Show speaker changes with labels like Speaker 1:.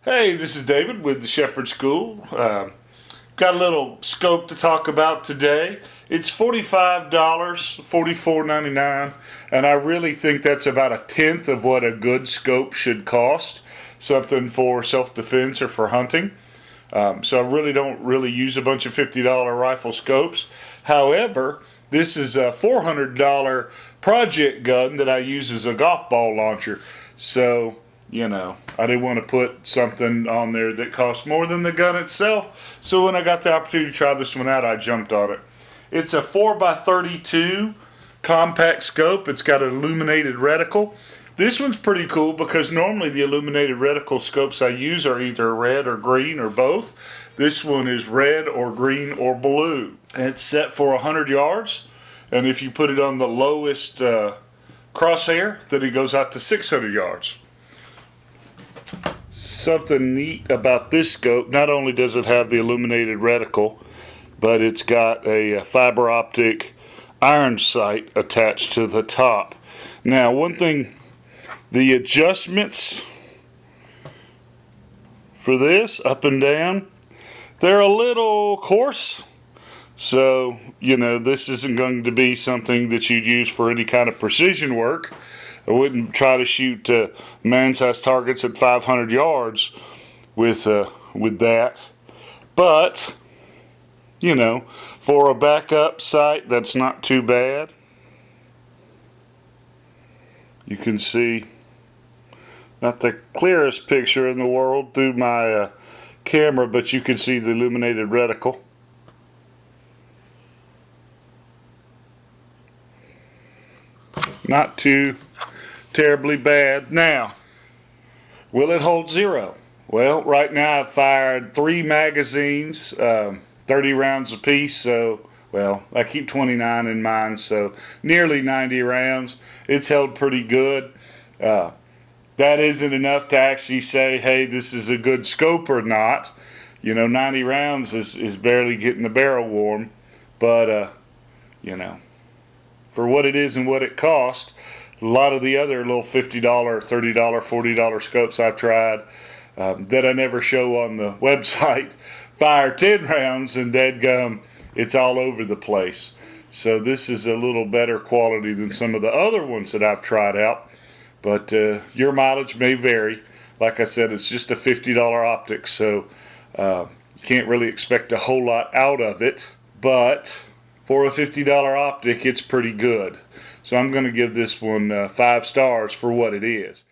Speaker 1: Hey, this is David with the Shepherd School. Got a little scope to talk about today. It's $45, $44.99, and I really think that's about a tenth of what a good scope should cost. Something for self-defense or for hunting. So I really don't use a bunch of $50 rifle scopes. However, this is a $400 project gun that I use as a golf ball launcher. So, you know, I didn't want to put something on there that cost more than the gun itself. So when I got the opportunity to try this one out, I jumped on it. It's a 4x32 compact scope. It's got an illuminated reticle. This one's pretty cool because normally the illuminated reticle scopes I use are either red or green or both. This one is red or green or blue. And it's set for 100 yards. And if you put it on the lowest crosshair, then it goes out to 600 yards. Something neat about this scope, not only does it have the illuminated reticle, but it's got a fiber optic iron sight attached to the top. Now, one thing, the adjustments for this, up and down, they're a little coarse. So, you know, this isn't going to be something that you'd use for any kind of precision work. I wouldn't try to shoot man-sized targets at 500 yards with that. But, you know, for a backup sight, that's not too bad. You can see, not the clearest picture in the world through my camera, but you can see the illuminated reticle. Not too terribly bad. Now, will it hold zero? Well, right now I've fired 3 magazines, 30 rounds apiece, so, well, I keep 29 in mine, so nearly 90 rounds. It's held pretty good. That isn't enough to actually say, hey, this is a good scope or not. You know, 90 rounds is barely getting the barrel warm, but, you know, for what it is and what it costs, a lot of the other little $50, $30, $40 scopes I've tried that I never show on the website fire 10 rounds and dadgum, it's all over the place. So this is a little better quality than some of the other ones that I've tried out. But your mileage may vary. Like I said, it's just a $50 optic, so you can't really expect a whole lot out of it. But for a $50 optic, it's pretty good. So I'm going to give this one 5 stars for what it is.